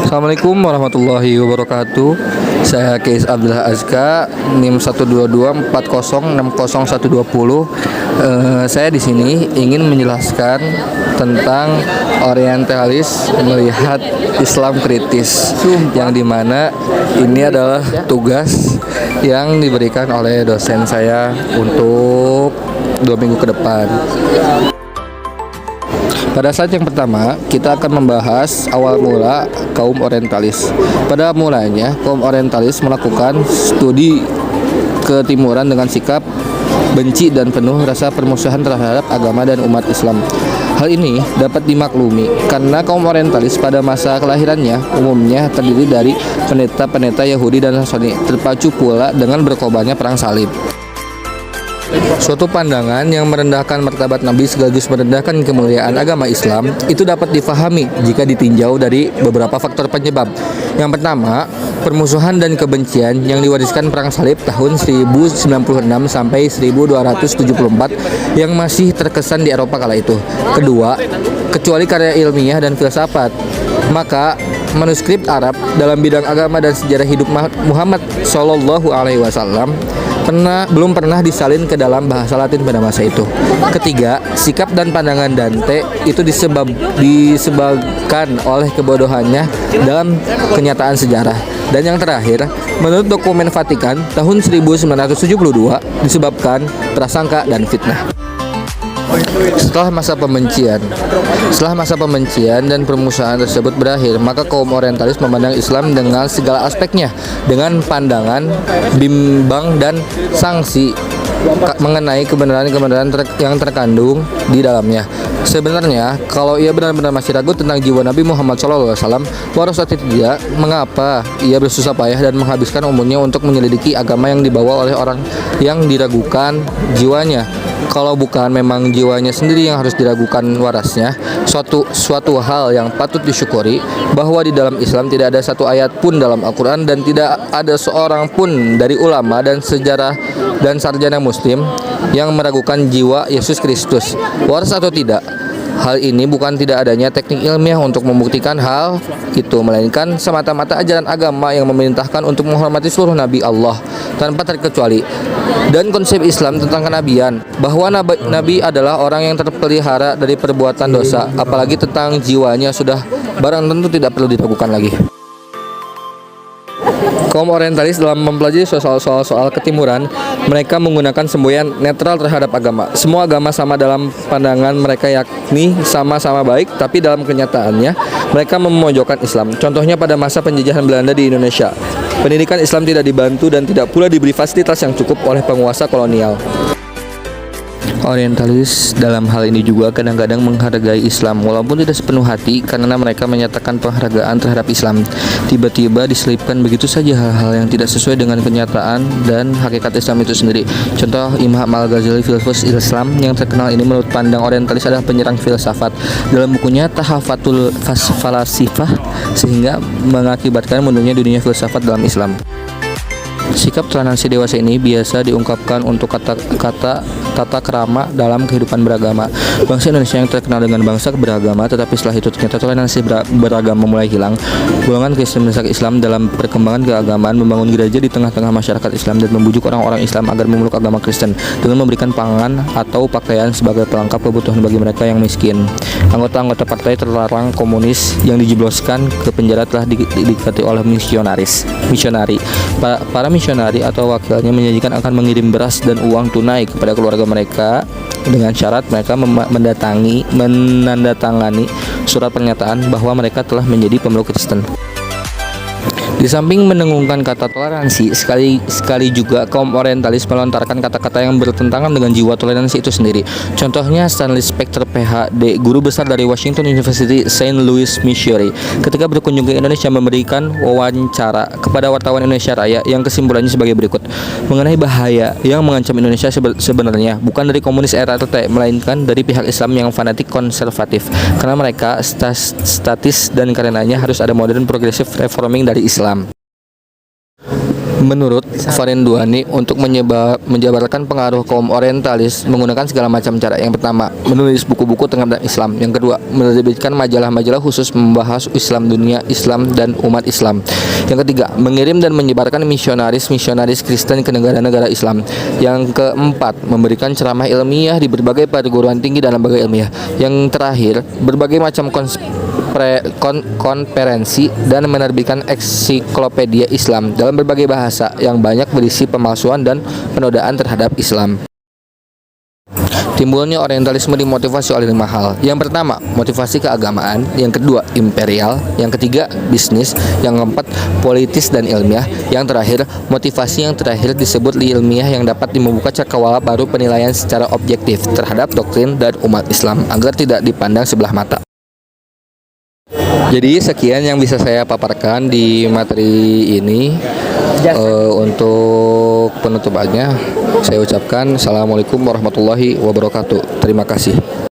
Assalamualaikum warahmatullahi wabarakatuh. Saya Keis Abdullah Azka, NIM 12240606120. Saya di sini ingin menjelaskan tentang orientalis melihat Islam kritis, yang dimana ini adalah tugas yang diberikan oleh dosen saya untuk 2 minggu ke depan. Pada saat yang pertama, kita akan membahas awal mula kaum orientalis. Pada mulanya, kaum orientalis melakukan studi ketimuran dengan sikap benci dan penuh rasa permusuhan terhadap agama dan umat Islam. Hal ini dapat dimaklumi karena kaum orientalis pada masa kelahirannya umumnya terdiri dari pendeta-pendeta Yahudi dan Nasrani, terpacu pula dengan berkobarnya perang salib. Suatu pandangan yang merendahkan martabat Nabi sekaligus merendahkan kemuliaan agama Islam itu dapat difahami jika ditinjau dari beberapa faktor penyebab. Yang pertama, permusuhan dan kebencian yang diwariskan perang salib tahun 1096 sampai 1274 yang masih terkesan di Eropa kala itu. Kedua, kecuali karya ilmiah dan filsafat, maka manuskrip Arab dalam bidang agama dan sejarah hidup Muhammad Shallallahu Alaihi Wasallam belum pernah disalin ke dalam bahasa Latin pada masa itu. Ketiga, sikap dan pandangan Dante itu disebabkan oleh kebodohannya dalam kenyataan sejarah. Dan yang terakhir, menurut dokumen Vatikan tahun 1972 disebabkan prasangka dan fitnah. Setelah masa pembencian dan permusuhan tersebut berakhir, maka kaum orientalis memandang Islam dengan segala aspeknya, dengan pandangan bimbang dan sanksi mengenai kebenaran-kebenaran yang terkandung di dalamnya. Sebenarnya, kalau ia benar-benar masih ragu tentang jiwa Nabi Muhammad SAW, waras atau tidak, mengapa ia bersusah payah dan menghabiskan umurnya untuk menyelidiki agama yang dibawa oleh orang yang diragukan jiwanya? Kalau bukan memang jiwanya sendiri yang harus diragukan warasnya, suatu hal yang patut disyukuri bahwa di dalam Islam tidak ada satu ayat pun dalam Al-Quran dan tidak ada seorang pun dari ulama dan sejarah dan sarjana muslim yang meragukan jiwa Yesus Kristus, waras atau tidak. Hal ini bukan tidak adanya teknik ilmiah untuk membuktikan hal itu, melainkan semata-mata ajaran agama yang memerintahkan untuk menghormati seluruh nabi Allah tanpa terkecuali, dan konsep Islam tentang kenabian bahwa nabi adalah orang yang terpelihara dari perbuatan dosa, apalagi tentang jiwanya sudah barang tentu tidak perlu diragukan lagi. Kaum orientalis dalam mempelajari soal ketimuran, mereka menggunakan semboyan netral terhadap agama. Semua agama sama dalam pandangan mereka, yakni sama-sama baik, tapi dalam kenyataannya mereka memojokkan Islam. Contohnya pada masa penjajahan Belanda di Indonesia, pendidikan Islam tidak dibantu dan tidak pula diberi fasilitas yang cukup oleh penguasa kolonial. Orientalis dalam hal ini juga kadang-kadang menghargai Islam walaupun tidak sepenuh hati, karena mereka menyatakan penghargaan terhadap Islam. Tiba-tiba diselipkan begitu saja hal-hal yang tidak sesuai dengan kenyataan dan hakikat Islam itu sendiri. Contoh, Imam Al-Ghazali, filsuf Islam yang terkenal ini, menurut pandang orientalis adalah penyerang filsafat. Dalam bukunya Tahafatul Falasifah, sehingga mengakibatkan mundurnya dunia filsafat dalam Islam. Sikap toleransi dewasa ini biasa diungkapkan untuk kata-kata tata krama dalam kehidupan beragama. Bangsa Indonesia yang terkenal dengan bangsa beragama, tetapi setelah itu ternyata toleransi beragama mulai hilang. Golongan Kristen mendesak Islam dalam perkembangan keagamaan, membangun gereja di tengah-tengah masyarakat Islam dan membujuk orang-orang Islam agar memeluk agama Kristen dengan memberikan pangan atau pakaian sebagai pelengkap kebutuhan bagi mereka yang miskin. Anggota-anggota partai terlarang komunis yang dijebloskan ke penjara telah didekati oleh misionari. Para misionari atau wakilnya menjanjikan akan mengirim beras dan uang tunai kepada keluarga mereka dengan syarat mereka menandatangani surat pernyataan bahwa mereka telah menjadi pemeluk Kristen. Di samping mendengungkan kata toleransi, sekali juga kaum orientalis melontarkan kata-kata yang bertentangan dengan jiwa toleransi itu sendiri. Contohnya Stanley Spector PhD, guru besar dari Washington University St. Louis, Missouri, ketika berkunjung ke Indonesia memberikan wawancara kepada wartawan Indonesia Raya yang kesimpulannya sebagai berikut. Mengenai bahaya yang mengancam Indonesia sebenarnya bukan dari komunis era RT, melainkan dari pihak Islam yang fanatik konservatif, karena mereka statis dan karenanya harus ada modern progresif reforming dari Islam. Menurut Farenduani, untuk menjabarkan pengaruh kaum orientalis menggunakan segala macam cara. Yang pertama, menulis buku-buku tentang Islam. Yang kedua, menerbitkan majalah-majalah khusus membahas Islam dunia, Islam dan umat Islam. Yang ketiga, mengirim dan menyebarkan misionaris Kristen ke negara-negara Islam. Yang keempat, memberikan ceramah ilmiah di berbagai perguruan tinggi dalam berbagai ilmiah. Yang terakhir, berbagai macam konferensi dan menerbitkan ensiklopedia Islam dalam berbagai bahasa yang banyak berisi pemalsuan dan penodaan terhadap Islam. Timbulnya orientalisme dimotivasi oleh 5 hal. Yang pertama, motivasi keagamaan. Yang kedua, imperial. Yang ketiga, bisnis. Yang keempat, politis dan ilmiah. Yang terakhir, motivasi yang terakhir disebut ilmiah, yang dapat membuka cakrawala baru penilaian secara objektif terhadap doktrin dan umat Islam agar tidak dipandang sebelah mata. Jadi sekian yang bisa saya paparkan di materi ini. Untuk penutupannya saya ucapkan Assalamualaikum warahmatullahi wabarakatuh. Terima kasih.